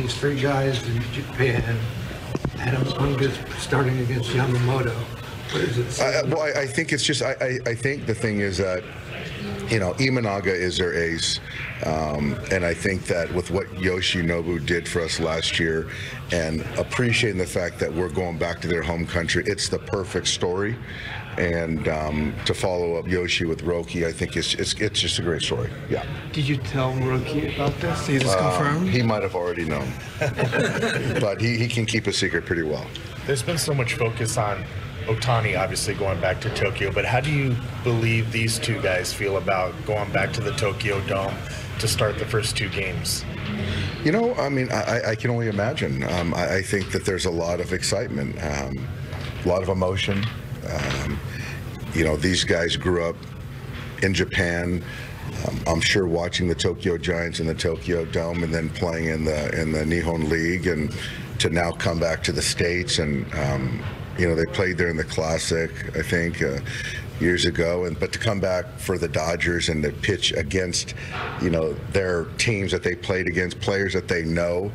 these three guys in Japan. Adams starting against Yamamoto. What is it? Well, I think it's just, I think the thing is that, Imanaga is their ace. And I think that with what Yoshinobu did for us last year and appreciating the fact that we're going back to their home country, it's the perfect story. And to follow up Yoshi with Roki, I think it's just a great story. Yeah. Did you tell Roki about this? Is this confirmed? He might have already known. But he can keep a secret pretty well. There's been so much focus on Ohtani obviously going back to Tokyo, but how do you believe these two guys feel about going back to the Tokyo Dome to start the first two games? I can only imagine. I think that there's a lot of excitement, a lot of emotion. These guys grew up in Japan. I'm sure watching the Tokyo Giants in the Tokyo Dome and then playing in the Nihon League, and to now come back to the States and they played there in the Classic, I think, years ago, but to come back for the Dodgers and to pitch against, their teams that they played against, players that they know,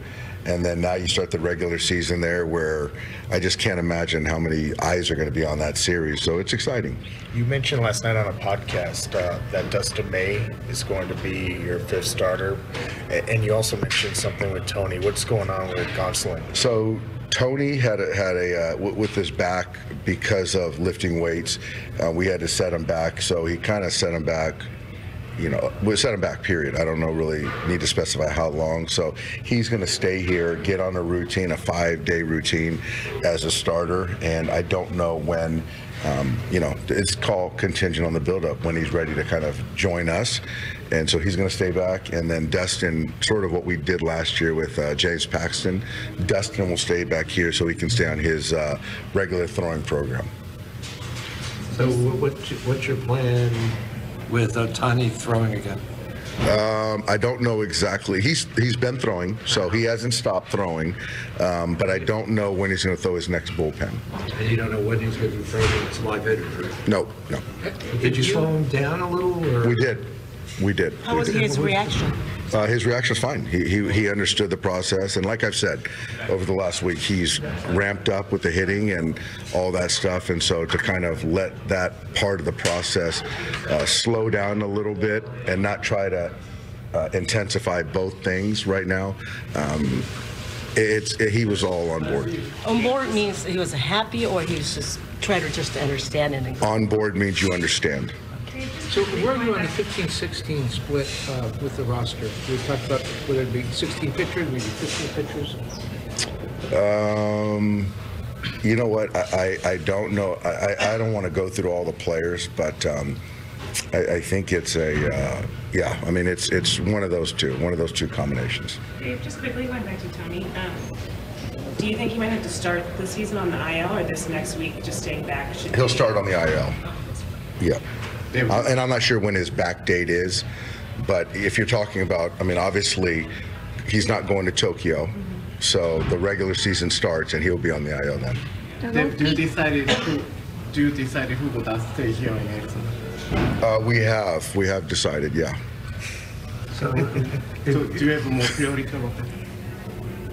and then now you start the regular season there, where I just can't imagine how many eyes are going to be on that series. So it's exciting. You mentioned last night on a podcast that Dustin May is going to be your fifth starter, and you also mentioned something with Tony. What's going on with Gonsolin? So Tony had a with his back, because of lifting weights, we had to set him back. So he kind of set him back. We set him back, period. I don't know, really need to specify how long. So he's going to stay here, get on a routine, a 5-day routine as a starter. And I don't know when, it's called contingent on the buildup, when he's ready to kind of join us. And so he's going to stay back. And then Dustin, sort of what we did last year with James Paxton, Dustin will stay back here so he can stay on his regular throwing program. So what's your plan with Ohtani throwing again? I don't know exactly. He's been throwing, so he hasn't stopped throwing. But I don't know when he's going to throw his next bullpen. And you don't know when he's going to be throwing his live hitter? No. Did you slow him down a little? Or? We did. How was his reaction? His reaction was fine. He understood the process, and like I've said, over the last week, he's ramped up with the hitting and all that stuff. And so to kind of let that part of the process slow down a little bit and not try to intensify both things right now, he was all on board. On board means he was happy, or he was just trying to understand it. On board means you understand. So where are you on the 15-16 split with the roster? We talked about whether it be 16 pitchers, maybe 15 pitchers. You know what? I don't know. I don't want to go through all the players, but I think it's it's one of those two combinations. Dave, just quickly going back to Tony. Do you think he might have to start the season on the IL, or this next week just staying back? He'll start on the IL. Yeah. And I'm not sure when his back date is, but if you're talking about, obviously, he's not going to Tokyo, so the regular season starts and he'll be on the IL then. Do you decide who will not stay here in Arizona? We have decided, yeah. So do you have more clarity about that?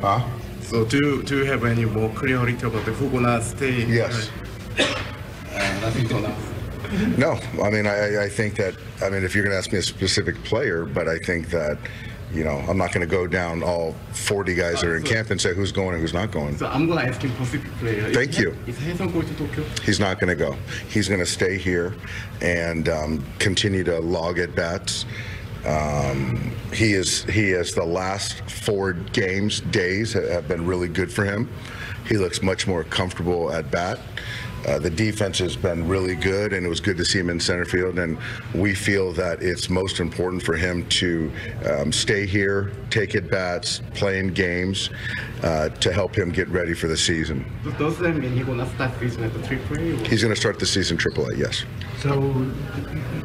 Huh? So do you have any more clarity about who will not stay? Yes. Nothing to announce. No, I think that, if you're going to ask me a specific player, but I think that, I'm not going to go down all 40 guys that are in camp and say who's going and who's not going. So I'm going to ask him specific player. Thank you. Is Hazen going to Tokyo? He's not going to go. He's going to stay here and continue to log at bats. He is the last 4 days have been really good for him. He looks much more comfortable at bat. The defense has been really good, and it was good to see him in center field. And we feel that it's most important for him to stay here, take at bats, play in games to help him get ready for the season. Does that mean he's going to start the season at the AAA? He's going to start the season AAA, yes.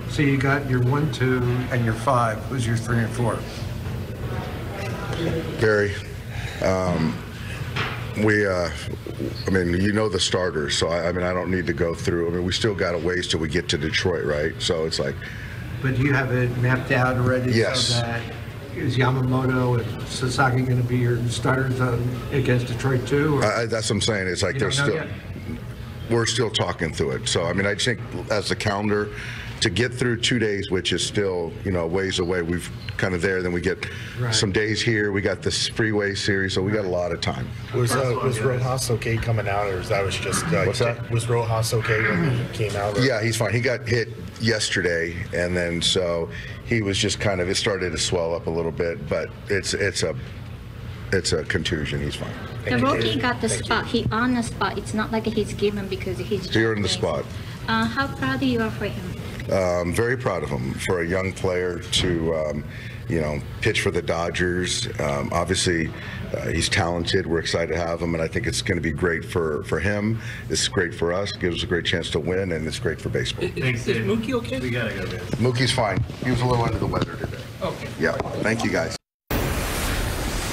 So you got your 1, 2, and your 5. Who's your 3 and 4? Barry. The starters, so I don't need to go through. We still got a ways till we get to Detroit, right? So it's like. But do you have it mapped out already? Yes. So that is Yamamoto and Sasaki going to be your starters against Detroit too? That's what I'm saying. It's like we're still talking through it. So I mean, I think as the calendar to get through 2 days, which is still ways away. We've kind of there. Then we get some days here. We got this freeway series, so we got a lot of time. Was Rojas okay coming out, or that was just what's that? Was Rojas okay when he came out? Or? Yeah, he's fine. He got hit yesterday, and then so he was just kind of, it started to swell up a little bit, but it's a contusion. He's fine. The rookie got the spot. He on the spot. It's not like he's given because he's. So you're in the spot. How proud you are for him? Very proud of him for a young player to, pitch for the Dodgers. Obviously, he's talented. We're excited to have him, and I think it's going to be great for him. It's great for us. It gives us a great chance to win, and it's great for baseball. Is Mookie okay? We gotta go, guys. Mookie's fine. He was a little under the weather today. Okay. Yeah. Thank you, guys.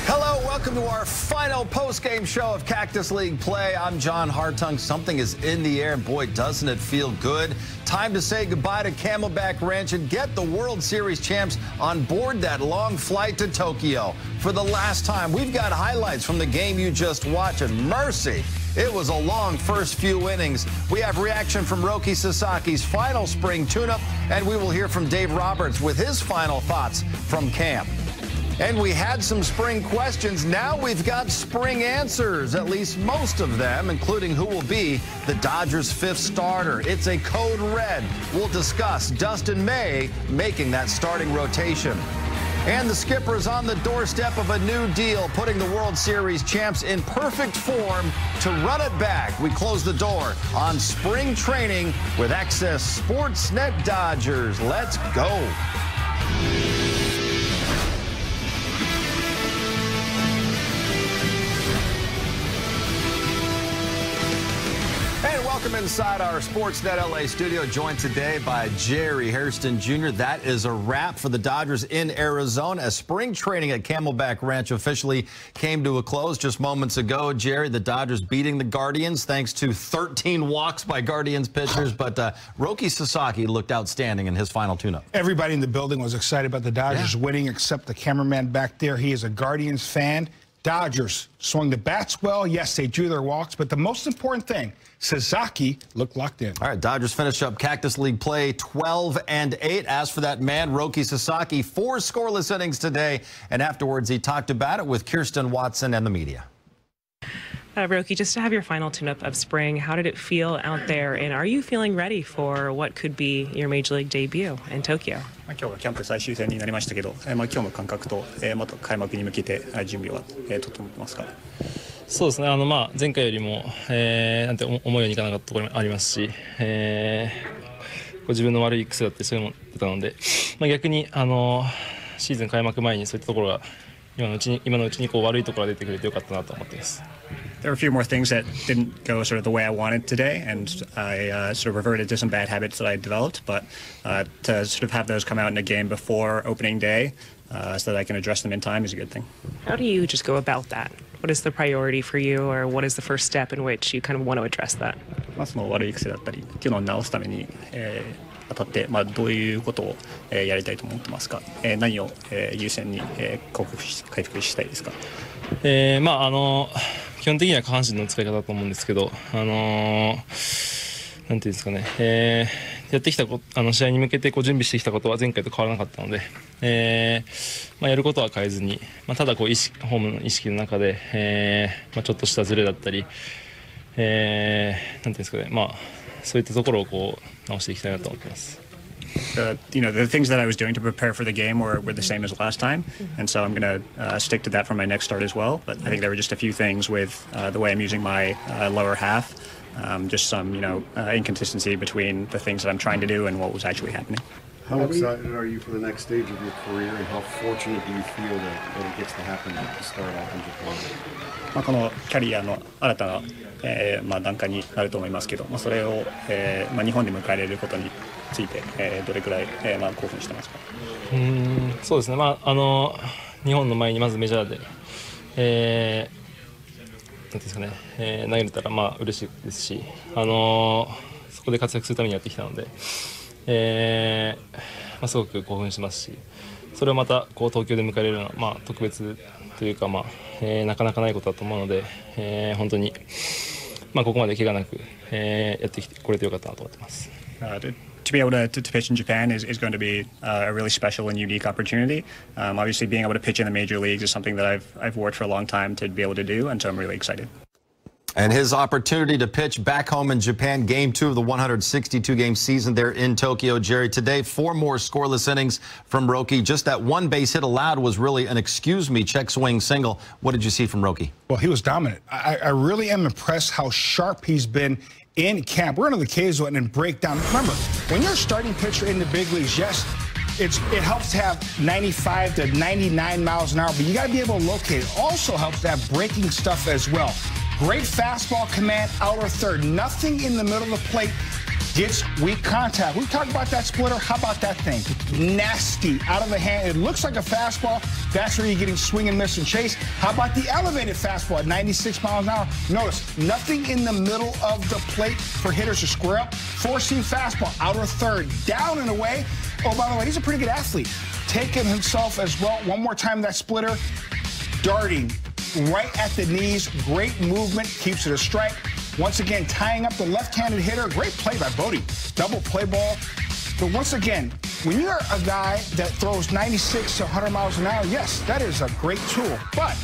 Hello, welcome to our final post-game show of Cactus League play. I'm John Hartung. Something is in the air, and boy, doesn't it feel good. Time to say goodbye to Camelback Ranch and get the World Series champs on board that long flight to Tokyo. For the last time, we've got highlights from the game you just watched, and mercy, it was a long first few innings. We have reaction from Roki Sasaki's final spring tune-up, and we will hear from Dave Roberts with his final thoughts from camp. And we had some spring questions. Now we've got spring answers, at least most of them, including who will be the Dodgers' fifth starter. It's a code red. We'll discuss Dustin May making that starting rotation. And the skipper is on the doorstep of a new deal, putting the World Series champs in perfect form to run it back. We close the door on spring training with Access Sportsnet Dodgers. Let's go. Welcome inside our Sportsnet LA studio, joined today by Jerry Hairston Jr. That is a wrap for the Dodgers in Arizona as spring training at Camelback Ranch officially came to a close just moments ago. Jerry, the Dodgers beating the Guardians thanks to 13 walks by Guardians pitchers, but Roki Sasaki looked outstanding in his final tune-up. Everybody in the building was excited about the Dodgers winning except the cameraman back there. He is a Guardians fan. Dodgers swung the bats well. Yes, they drew their walks, but the most important thing, Sasaki looked locked in. All right, Dodgers finish up Cactus League play 12-8. As for that man, Roki Sasaki, 4 scoreless innings today, and afterwards he talked about it with Kirsten Watson and the media. Roki, just to have your final tune-up of spring, how did it feel out there, and are you feeling ready for what could be your Major League debut in Tokyo? 今日がキャンプ最終戦になりましたけど、今日の感覚と、また開幕に向けて準備は整ってますか？そうですね。前回よりも、なんて思うようにいかなかったところもありますし、自分の悪い癖だってそういうのも出たので、逆にシーズン開幕前にそういったところが今のうちにこう悪いところが出てくれてよかったなと思っています。There were a few more things that didn't go sort of the way I wanted today, and I sort of reverted to some bad habits that I developed. But to sort of have those come out in a game before opening day, so that I can address them in time, is a good thing. How do you just go about that? What is the priority for you, or what is the first step in which you kind of want to address that? その悪い癖だったりっていうのを直すために、当たって、どういうことを、やりたいと思ってますか？何を、優先に、回復したいですか？基本的には下半身の使い方だと思うんですけど、なんていうんですかね、やってきた試合に向けて準備してきたことは前回と変わらなかったので、やることは変えずに、ただホームの意識の中で、ちょっとしたズレだったり、なんていうんですかね、そういったところを直していきたいなと思っています。The things that I was doing to prepare for the game were the same as last time, and so I'm going to stick to that for my next start as well. But I think there were just a few things with the way I'm using my lower half, just some inconsistency between the things that I'm trying to do and what was actually happening. How excited are you for the next stage of your career, and how fortunate do you feel that it gets to happen at the start off in Japan? このキャリアの新たな、段階になると思いますけど、それを、日本で迎えられることについて、どれくらい、興奮してますか？そうですね。日本の前にまずメジャーで、なんていうんですかね、投げれたら嬉しいですし、そこで活躍するためにやってきたので、すごく興奮しますし、それをまたこう東京で迎えられるのは、特別というか、なかなかないことだと思うので、本当に、ここまで怪我なく、やってきてこれてよかったなと思ってます。To be able to pitch in Japan is going to be a really special and unique opportunity. Obviously, being able to pitch in the major leagues is something that I've worked for a long time to be able to do, and so I'm really excited. And his opportunity to pitch back home in Japan, Game 2 of the 162-game season there in Tokyo. Jerry, today, 4 more scoreless innings from Roki. Just that one base hit allowed was really an excuse-me check swing single. What did you see from Roki? Well, he was dominant. I really am impressed how sharp he's been in camp. We're going to the K's and break down. Remember, when you're a starting pitcher in the big leagues, yes, it helps to have 95 to 99 miles an hour, but you got to be able to locate it. Also helps to have breaking stuff as well. Great fastball command, outer third. Nothing in the middle of the plate gets weak contact. We talked about that splitter. How about that thing? Nasty, out of the hand. It looks like a fastball. That's where you're getting swing and miss and chase. How about the elevated fastball at 96 miles an hour? Notice, nothing in the middle of the plate for hitters to square up. Four-seam fastball, outer third, down and away. Oh, by the way, he's a pretty good athlete. Taking himself as well. One more time, that splitter. Darting right at the knees. Great movement. Keeps it a strike. Once again, tying up the left-handed hitter. Great play by Bodie. Double play ball. But once again, when you're a guy that throws 96 to 100 miles an hour, yes, that is a great tool. But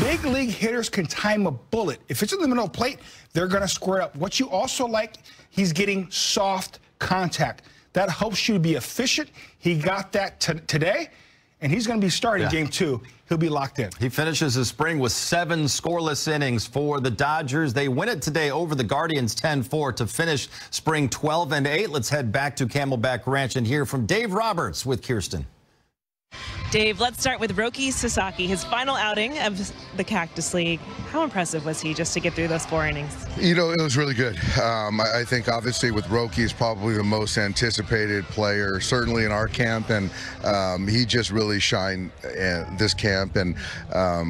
big league hitters can time a bullet. If it's in the middle of the plate, they're going to square up. What you also like, he's getting soft contact. That helps you to be efficient. He got that today, and he's going to be starting Game 2. He'll be locked in. He finishes his spring with 7 scoreless innings for the Dodgers. They win it today over the Guardians 10-4 to finish spring 12-8. Let's head back to Camelback Ranch and hear from Dave Roberts with Kirsten. Dave, let's start with Roki Sasaki, his final outing of the Cactus League. How impressive was he just to get through those 4 innings? You know, it was really good. I think obviously with Roki, he's probably the most anticipated player, certainly in our camp, and he just really shined in this camp, and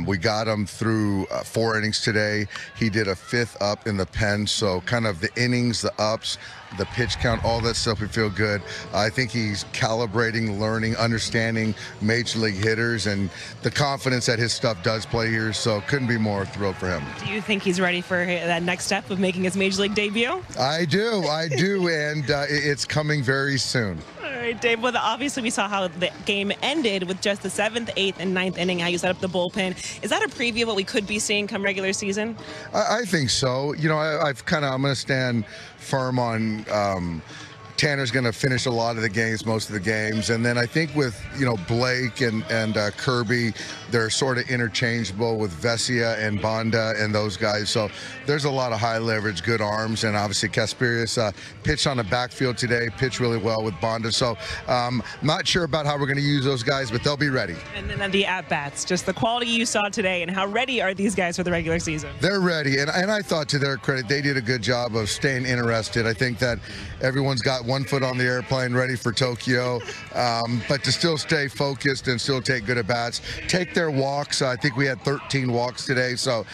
we got him through 4 innings today. He did a 5th up in the pen, so kind of the innings, the ups, the pitch count, all that stuff, we feel good. I think he's calibrating, learning, understanding major league hitters and the confidence that his stuff does play here, so couldn't be more thrilled for him. Do you think he's ready for that next step of making his major league debut? I do, and it's coming very soon. All right, Dave, well, obviously we saw how the game ended with just the 7th, 8th, and 9th inning, how you set up the bullpen. Is that a preview of what we could be seeing come regular season? I think so. You know, I'm going to stand firm on Tanner's going to finish a lot of the games, most of the games. And then I think with, Blake and Kirby, they're sort of interchangeable with Vesia and Bonda and those guys. So there's a lot of high leverage, good arms. And obviously Kasperius pitched on the backfield today, pitched really well with Bonda. So not sure about how we're going to use those guys, but they'll be ready. And then the at-bats, just the quality you saw today and how ready are these guys for the regular season? They're ready. And I thought, to their credit, they did a good job of staying interested. I think that everyone's got one foot on the airplane ready for Tokyo, but to still stay focused and still take good at-bats, take their walks. I think we had 13 walks today, so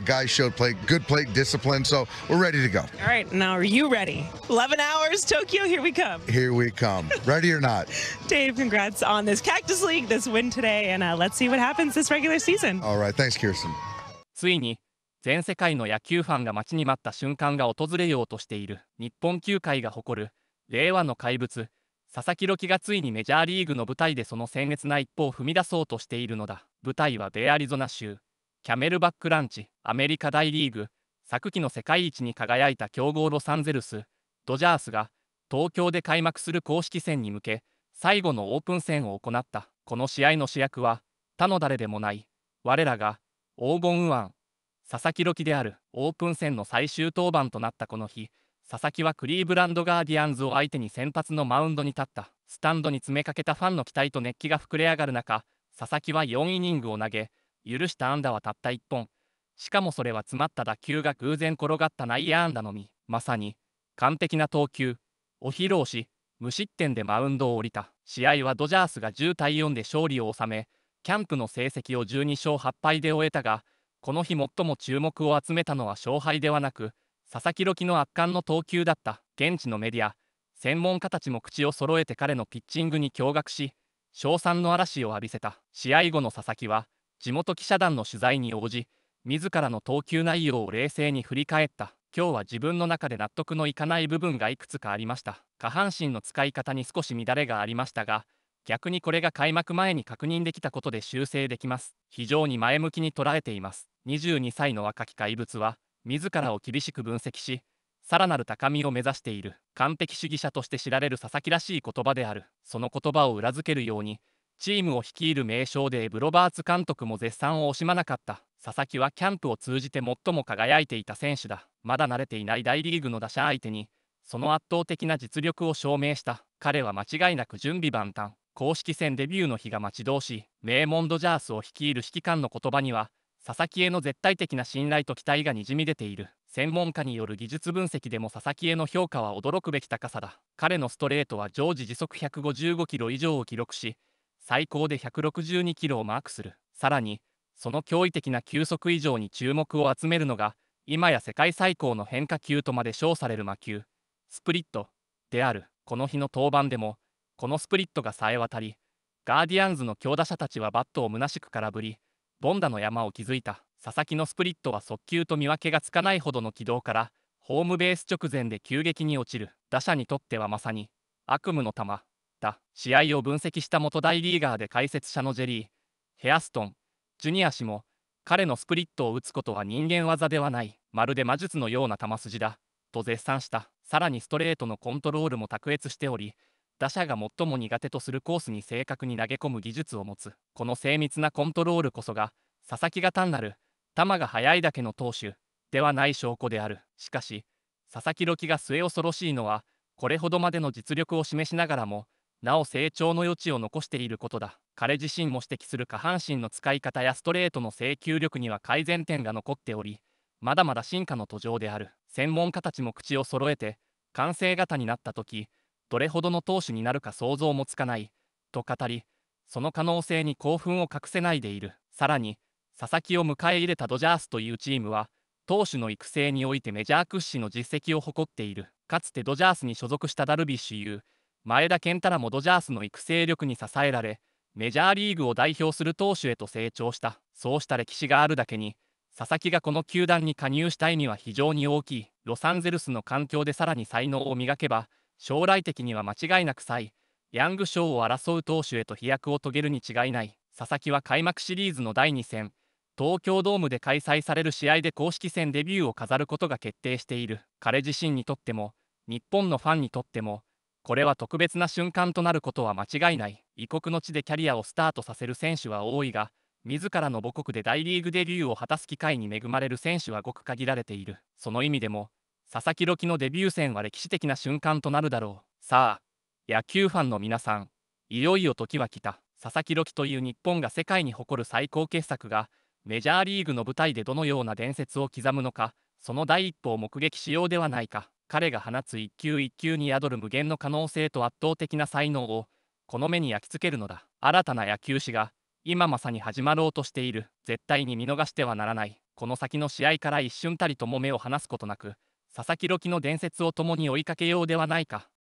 guys showed good plate discipline, so we're ready to go. All right, now are you ready? 11 hours, Tokyo, here we come. Here we come. Ready or not. Dave, congrats on this Cactus League, this win today, and let's see what happens this regular season. All right, thanks, Kirsten. ついに全世界の野球ファンが待ちに待った瞬間が訪れようとしている日本球界が誇る令和の怪物佐々木朗希がついにメジャーリーグの舞台でその鮮烈な一歩を踏み出そうとしているのだ。舞台は米アリゾナ州キャメルバックランチ。アメリカ大リーグ昨季の世界一に輝いた強豪ロサンゼルスドジャースが東京で開幕する公式戦に向け最後のオープン戦を行った。この試合の主役は他の誰でもない我らが黄金右腕佐々木朗希である。オープン戦の最終登板となったこの日、佐々木はクリーブランドガーディアンズを相手に先発のマウンドに立った。スタンドに詰めかけたファンの期待と熱気が膨れ上がる中、佐々木は4イニングを投げ、許した安打はたった1本。しかもそれは詰まった打球が偶然転がった内野安打のみ。まさに完璧な投球を披露し、無失点でマウンドを降りた。試合はドジャースが10対4で勝利を収め、キャンプの成績を12勝8敗で終えたが、この日最も注目を集めたのは勝敗ではなく、佐々木朗希の圧巻の投球だった。現地のメディア、専門家たちも口を揃えて彼のピッチングに驚愕し、称賛の嵐を浴びせた。試合後の佐々木は地元記者団の取材に応じ、自らの投球内容を冷静に振り返った。今日は自分の中で納得のいかない部分がいくつかありました。下半身の使い方に少し乱れがありましたが、逆にこれが開幕前に確認できたことで修正できます。非常に前向きに捉えています。22歳の若き怪物は自らを厳しく分析し、さらなる高みを目指している。完璧主義者として知られる佐々木らしい言葉である。その言葉を裏付けるように、チームを率いる名将でロバーツ監督も絶賛を惜しまなかった。佐々木はキャンプを通じて最も輝いていた選手だ。まだ慣れていない大リーグの打者相手にその圧倒的な実力を証明した。彼は間違いなく準備万端。公式戦デビューの日が待ち遠しい。名門ドジャースを率いる指揮官の言葉には、佐々木への絶対的な信頼と期待がにじみ出ている。専門家による技術分析でも佐々木への評価は驚くべき高さだ。彼のストレートは常時時速155キロ以上を記録し、最高で162キロをマークする。さらにその驚異的な球速以上に注目を集めるのが、今や世界最高の変化球とまで称される魔球スプリットである。この日の登板でもこのスプリットが冴え渡り、ガーディアンズの強打者たちはバットを虚しく空振り、凡打の山を築いた。佐々木のスプリットは速球と見分けがつかないほどの軌道からホームベース直前で急激に落ちる。打者にとってはまさに悪夢の球だ。試合を分析した元大リーガーで解説者のジェリー・ヘアストンジュニア氏も、彼のスプリットを打つことは人間技ではない、まるで魔術のような球筋だと絶賛した。さらにストレートのコントロールも卓越しており、打者が最も苦手とするコースに正確に投げ込む技術を持つ。この精密なコントロールこそが佐々木が単なる球が速いだけの投手ではない証拠である。しかし佐々木朗希が末恐ろしいのは、これほどまでの実力を示しながらもなお成長の余地を残していることだ。彼自身も指摘する下半身の使い方やストレートの制球力には改善点が残っており、まだまだ進化の途上である。専門家たちも口を揃えて、完成型になった時どれほどの投手になるか想像もつかないと語り、その可能性に興奮を隠せないでいる。さらに佐々木を迎え入れたドジャースというチームは投手の育成においてメジャー屈指の実績を誇っている。かつてドジャースに所属したダルビッシュ有、前田健太らもドジャースの育成力に支えられ、メジャーリーグを代表する投手へと成長した。そうした歴史があるだけに、佐々木がこの球団に加入した意味は非常に大きい。ロサンゼルスの環境でさらに才能を磨けば、将来的には間違いなくヤング賞を争う投手へと飛躍を遂げるに違いない。佐々木は開幕シリーズの第2戦、東京ドームで開催される試合で公式戦デビューを飾ることが決定している。彼自身にとっても、日本のファンにとっても、これは特別な瞬間となることは間違いない。異国の地でキャリアをスタートさせる選手は多いが、自らの母国で大リーグデビューを果たす機会に恵まれる選手はごく限られている。その意味でも、佐々木朗希のデビュー戦は歴史的な瞬間となるだろう。さあ、野球ファンの皆さん、いよいよ時は来た。佐々木朗希という日本が世界に誇る最高傑作が、メジャーリーグの舞台でどのような伝説を刻むのか、その第一歩を目撃しようではないか。彼が放つ一球一球に宿る無限の可能性と圧倒的な才能をこの目に焼き付けるのだ。新たな野球史が今まさに始まろうとしている。絶対に見逃してはならない。この先の試合から一瞬たりとも目を離すことなく、佐々木朗希の伝説を共に追いかけようではないか。